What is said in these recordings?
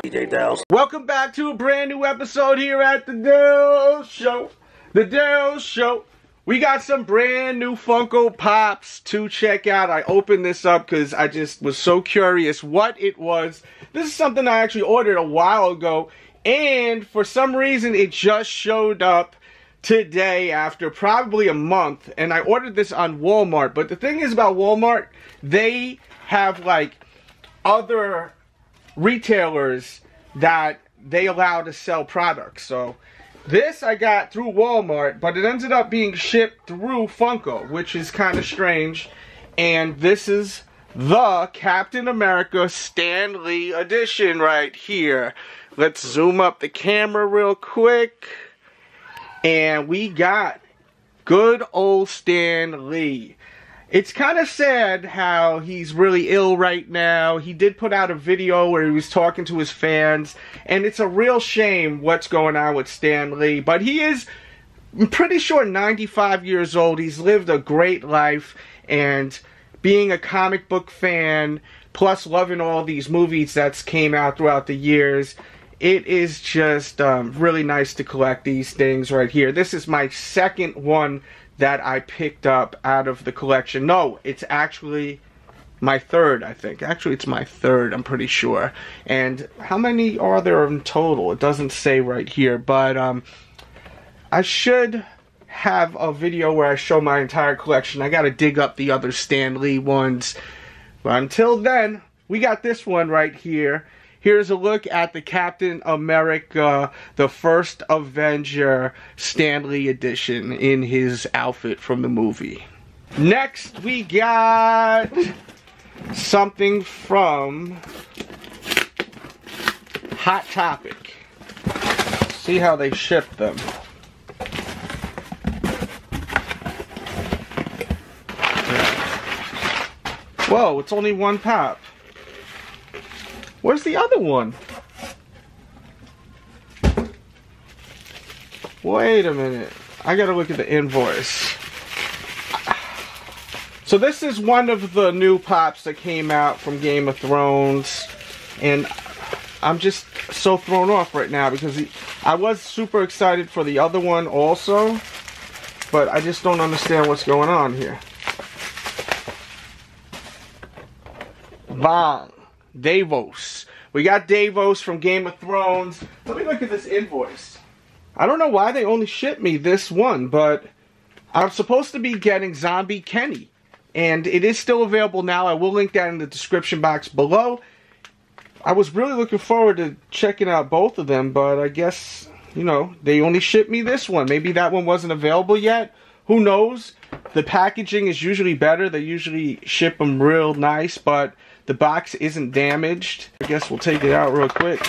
DJ Delz. Welcome back to a brand new episode here at the Delz Show. The Delz Show. We got some brand new Funko Pops to check out. I opened this up because I just was so curious what it was. This is something I actually ordered a while ago, and for some reason it just showed up today after probably a month. And I ordered this on Walmart. But the thing is about Walmart, they have like other retailers that they allow to sell products. So this I got through Walmart, but it ended up being shipped through Funko, which is kind of strange. And this is the Captain America Stan Lee edition right here. Let's zoom up the camera real quick. And we got good old Stan Lee. It's kind of sad how he's really ill right now. He did put out a video where he was talking to his fans, and it's a real shame what's going on with Stan Lee. But he is, I'm pretty sure, 95 years old. He's lived a great life, and being a comic book fan, plus loving all these movies that's came out throughout the years, it is just really nice to collect these things right here. This is my second one that I picked up out of the collection. No, it's actually my third, I think. Actually, it's my third, I'm pretty sure. And how many are there in total? It doesn't say right here, but I should have a video where I show my entire collection. I gotta dig up the other Stan Lee ones. But until then, we got this one right here. Here's a look at the Captain America, the First Avenger Stan Lee edition in his outfit from the movie. Next, we got something from Hot Topic. See how they ship them. Whoa, it's only one pop. Where's the other one? Wait a minute. I gotta look at the invoice. So this is one of the new pops that came out from Game of Thrones. And I'm just so thrown off right now because I was super excited for the other one also. But I just don't understand what's going on here. Bang. Davos. We got Davos from Game of Thrones. Let me look at this invoice. I don't know why they only shipped me this one, but I'm supposed to be getting Zombie Kenny. And it is still available now. I will link that in the description box below. I was really looking forward to checking out both of them, but I guess, you know, they only shipped me this one. Maybe that one wasn't available yet. Who knows? The packaging is usually better. They usually ship them real nice, but the box isn't damaged. I guess we'll take it out real quick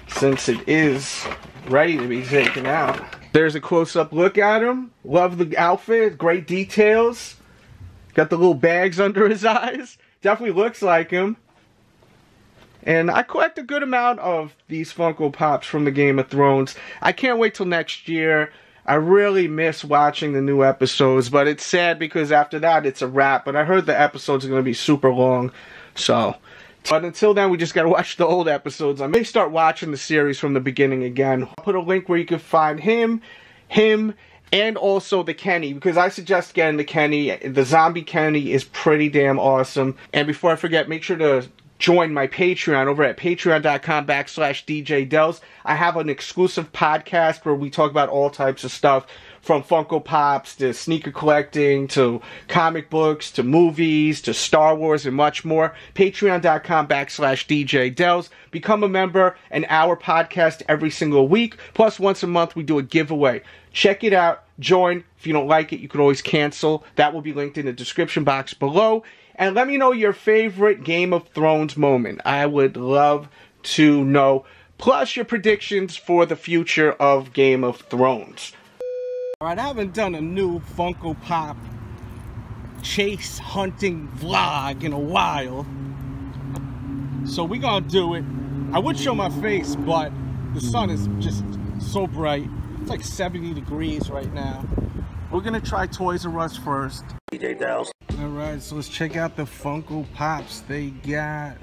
since it is ready to be taken out. There's a close-up look at him. Love the outfit. Great details. Got the little bags under his eyes. Definitely looks like him. And I collect a good amount of these Funko Pops from the Game of Thrones. I can't wait till next year. I really miss watching the new episodes, but it's sad because after that it's a wrap. But I heard the episodes are going to be super long. So, but until then, we just gotta watch the old episodes. I may start watching the series from the beginning again. I'll put a link where you can find him, and also the Kenny, because I suggest getting the Kenny. The Zombie Kenny is pretty damn awesome. And before I forget, make sure to join my Patreon over at patreon.com/DJ Delz. I have an exclusive podcast where we talk about all types of stuff, from Funko Pops to sneaker collecting to comic books to movies to Star Wars and much more. Patreon.com/DJ Delz. Become a member, an hour podcast every single week. Plus once a month we do a giveaway. Check it out. Join. If you don't like it, you can always cancel. That will be linked in the description box below. And let me know your favorite Game of Thrones moment. I would love to know. Plus your predictions for the future of Game of Thrones. Alright, I haven't done a new Funko Pop chase hunting vlog in a while. So we're gonna do it. I would show my face, but the sun is just so bright. It's like 70 degrees right now. We're gonna try Toys R Us first. DJ Delz. Alright, so let's check out the Funko Pops they got.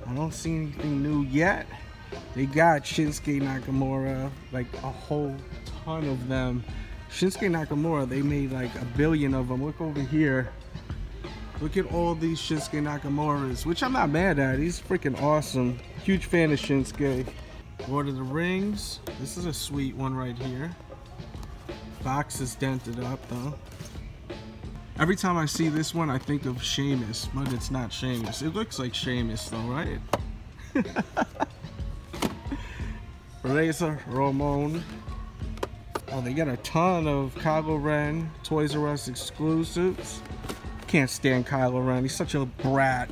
I don't see anything new yet. They got Shinsuke Nakamura, like a whole ton of them. Shinsuke Nakamura, they made like 1 billion of them. Look over here. Look at all these Shinsuke Nakamuras, which I'm not mad at. He's freaking awesome. Huge fan of Shinsuke. Lord of the Rings. This is a sweet one right here. Box is dented up though. Every time I see this one, I think of Sheamus, but it's not Sheamus. It looks like Sheamus though, right? Razor Ramon. Oh, they got a ton of Kylo Ren Toys R Us exclusives. Can't stand Kylo Ren. He's such a brat.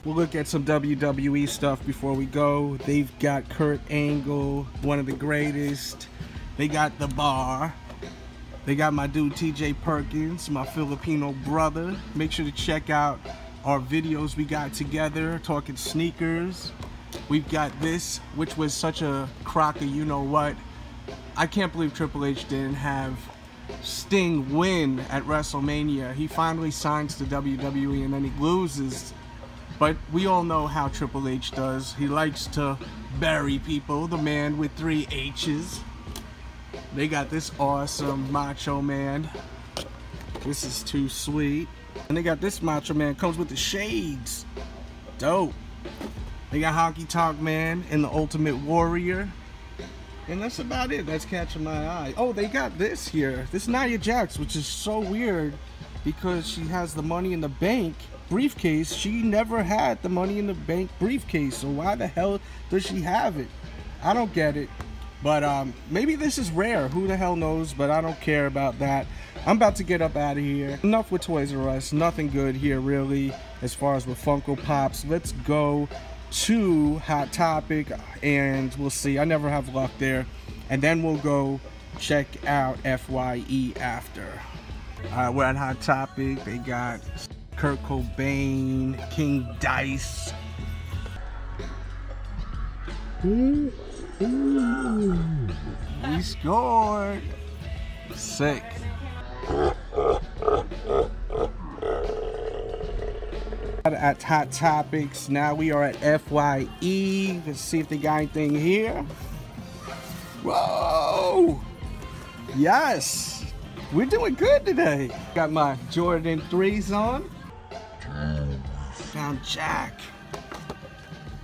We'll look at some WWE stuff before we go. They've got Kurt Angle, one of the greatest. They got The Bar. They got my dude TJ Perkins, my Filipino brother. Make sure to check out our videos we got together, talking sneakers. We've got this, which was such a crocker, you know what. I can't believe Triple H didn't have Sting win at WrestleMania. He finally signs to WWE and then he loses. But we all know how Triple H does. He likes to bury people, the man with 3 H's. They got this awesome Macho Man. This is too sweet. And they got this Macho Man, comes with the shades. Dope. They got Honky Tonk Man and the Ultimate Warrior. And that's about it. That's catching my eye. Oh, they got this here. This Nia Jax, which is so weird because she has the Money in the Bank briefcase. She never had the Money in the Bank briefcase. So why the hell does she have it? I don't get it. But maybe this is rare. Who the hell knows? But I don't care about that. I'm about to get up out of here. Enough with Toys R Us. Nothing good here, really, as far as with Funko Pops. Let's go to Hot Topic and we'll see. I never have luck there. And then we'll go check out FYE after. We're at Hot Topic. They got Kurt Cobain, King Dice. We scored. Sick. At Hot Topics, now we are at FYE. Let's see if they got anything here. Whoa! Yes! We're doing good today. Got my Jordan 3s on. Found Jack.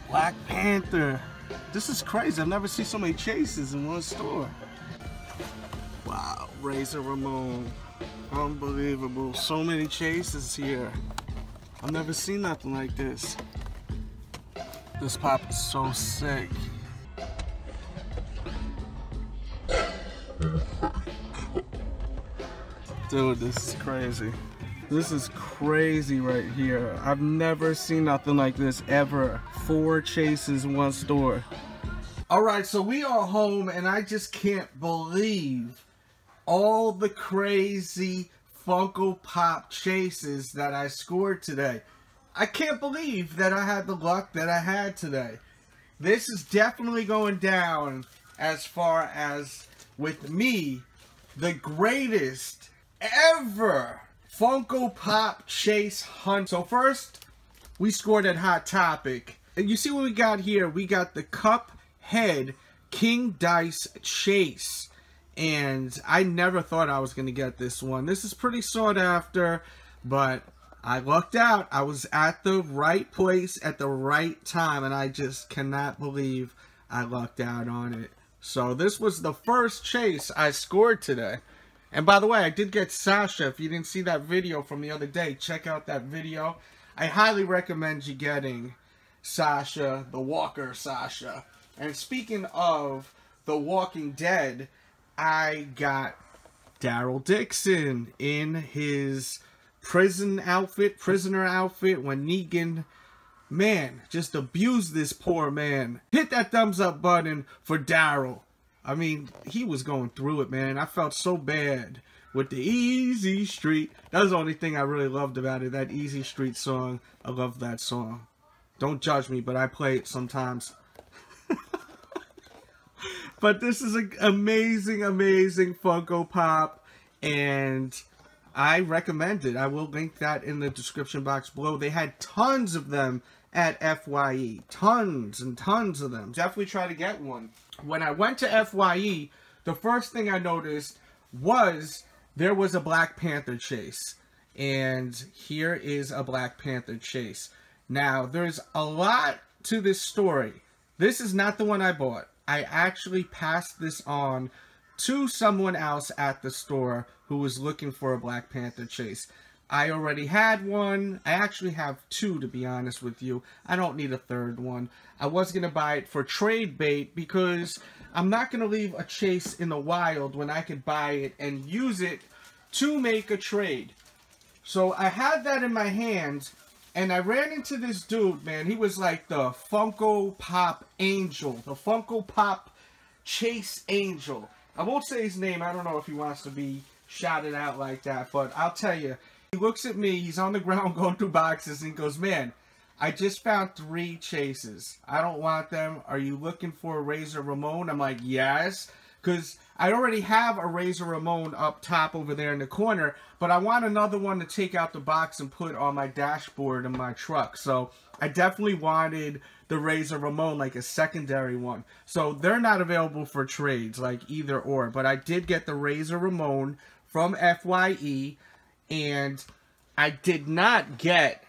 Black Panther. This is crazy. I've never seen so many chases in one store. Wow, Razor Ramon. Unbelievable. So many chases here. I've never seen nothing like this. This pop is so sick. Dude, this is crazy. This is crazy right here. I've never seen nothing like this ever. 4 chases in one store. Alright, so we are home and I just can't believe all the crazy Funko Pop chases that I scored today. I can't believe that I had the luck that I had today. This is definitely going down as far as, with me, the greatest ever Funko Pop chase hunt. So first, we scored at Hot Topic. And you see what we got here? We got the Cuphead King Dice chase. And I never thought I was going to get this one. This is pretty sought after, but I lucked out. I was at the right place at the right time, and I just cannot believe I lucked out on it. So this was the first chase I scored today. And by the way, I did get Sasha. If you didn't see that video from the other day, check out that video. I highly recommend you getting Sasha, the Walker Sasha. And speaking of The Walking Dead, I got Daryl Dixon in his prisoner outfit when Negan, man, just abused this poor man. Hit that thumbs up button for Daryl. I mean, he was going through it, man. I felt so bad with the Easy Street. That was the only thing I really loved about it, that Easy Street song. I love that song. Don't judge me, but I play it sometimes. But this is an amazing, amazing Funko Pop, and I recommend it. I will link that in the description box below. They had tons of them at FYE. Tons and tons of them. Definitely try to get one. When I went to FYE, the first thing I noticed was there was a Black Panther chase. And here is a Black Panther chase. Now, there's a lot to this story. This is not the one I bought. I actually passed this on to someone else at the store who was looking for a Black Panther chase. I already had one. I actually have two, to be honest with you. I don't need a third one. I was going to buy it for trade bait because I'm not going to leave a chase in the wild when I could buy it and use it to make a trade. So I had that in my hands, and I ran into this dude, man. He was like the Funko Pop Angel, the Funko Pop Chase Angel. I won't say his name. I don't know if he wants to be shouted out like that, but I'll tell you. He looks at me, he's on the ground going through boxes, and he goes, man, I just found 3 chases. I don't want them. Are you looking for a Razor Ramon? I'm like, yes. Because I already have a Razor Ramon up top over there in the corner, but I want another one to take out the box and put on my dashboard in my truck. So I definitely wanted the Razor Ramon, like a secondary one. So they're not available for trades, like either or. But I did get the Razor Ramon from FYE, and I did not get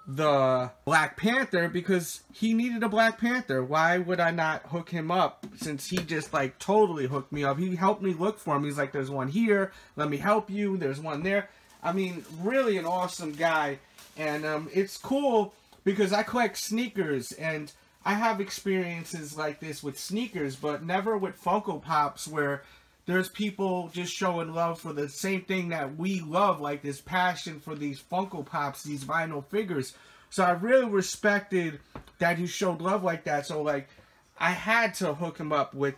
the Black Panther because he needed a Black Panther. Why would I not hook him up, since he just like totally hooked me up? He helped me look for him. He's like, there's one here, let me help you, there's one there. I mean, really an awesome guy. And it's cool because I collect sneakers, and I have experiences like this with sneakers, but never with Funko Pops, where there's people just showing love for the same thing that we love, like this passion for these Funko Pops, these vinyl figures. So I really respected that he showed love like that. So, like, I had to hook him up with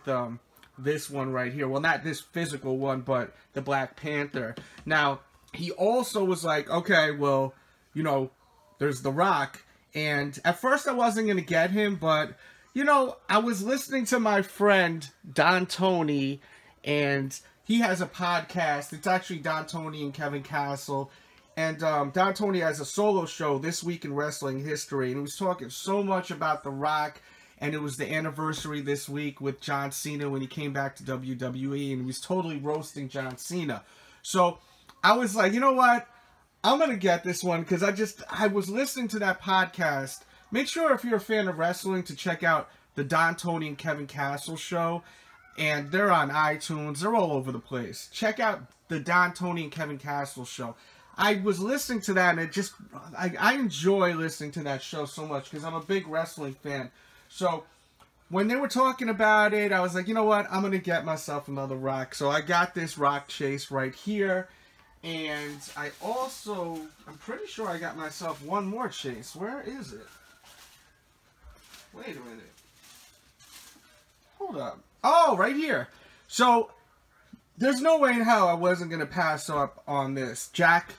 this one right here. Well, not this physical one, but the Black Panther. Now, he also was like, okay, well, you know, there's The Rock. And at first I wasn't going to get him, but, you know, I was listening to my friend Don Tony, and he has a podcast. It's actually Don Tony and Kevin Castle. And Don Tony has a solo show, This Week in Wrestling History. And he was talking so much about The Rock. And it was the anniversary this week with John Cena when he came back to WWE. And he was totally roasting John Cena. So I was like, you know what? I'm going to get this one because I was listening to that podcast. Make sure if you're a fan of wrestling to check out the Don Tony and Kevin Castle show. And they're on iTunes. They're all over the place. Check out the Don Tony and Kevin Castle show. I was listening to that, and it just, I enjoy listening to that show so much because I'm a big wrestling fan. So when they were talking about it, I was like, you know what? I'm going to get myself another Rock. So I got this Rock chase right here. And I also, I'm pretty sure I got myself one more chase. Where is it? Wait a minute. Hold up. Oh, right here. So, there's no way in hell I wasn't going to pass up on this. Jack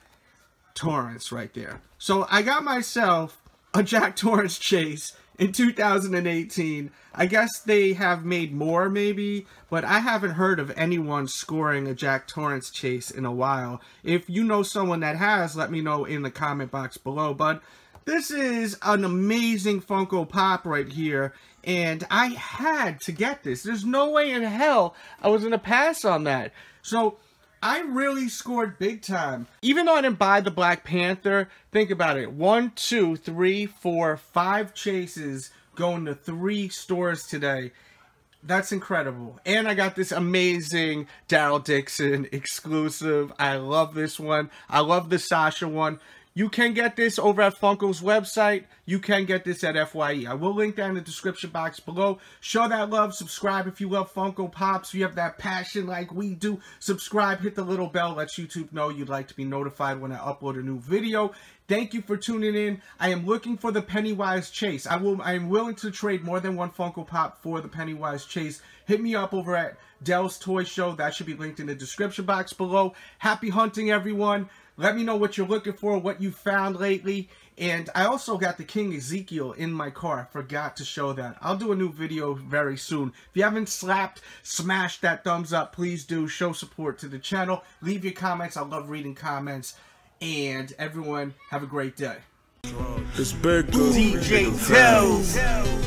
Torrance right there. So, I got myself a Jack Torrance chase in 2018. I guess they have made more, maybe, but I haven't heard of anyone scoring a Jack Torrance chase in a while. If you know someone that has, let me know in the comment box below. But this is an amazing Funko Pop right here, and I had to get this. There's no way in hell I was going to pass on that. So, I really scored big time. Even though I didn't buy the Black Panther, think about it. 1, 2, 3, 4, 5 chases going to 3 stores today. That's incredible. And I got this amazing Daryl Dixon exclusive. I love this one. I love the Sasha one. You can get this over at Funko's website. You can get this at FYE. I will link that in the description box below. Show that love. Subscribe if you love Funko Pops. If you have that passion like we do, subscribe. Hit the little bell. Let YouTube know you'd like to be notified when I upload a new video. Thank you for tuning in. I am looking for the Pennywise chase. I am willing to trade more than one Funko Pop for the Pennywise chase. Hit me up over at Delz Toy Show. That should be linked in the description box below. Happy hunting, everyone. Let me know what you're looking for, what you found lately. And I also got the King Ezekiel in my car. I forgot to show that. I'll do a new video very soon. If you haven't smashed that thumbs up, please do. Show support to the channel. Leave your comments. I love reading comments. And everyone, have a great day. It's bigger. DJ Delz.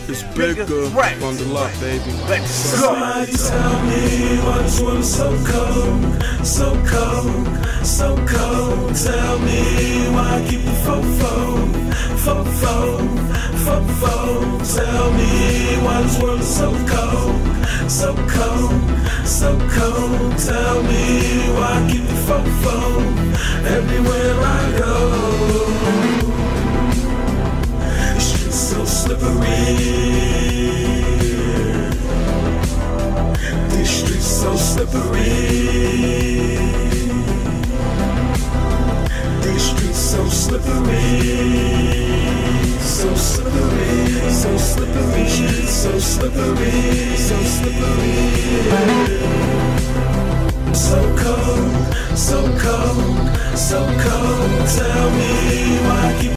It's bigger on the lot, baby. Let's go. Somebody tell me why this world is so cold, so cold, so cold. Tell me why I keep the fofo, fofo, fofo. Tell me why this world is so cold, so cold, so cold. Tell me why I keep the fofo everywhere I go. The streets so slippery. These streets so slippery. These streets so slippery. So slippery. So slippery. So slippery. So slippery. So cold. So cold. So cold. Tell me why I keep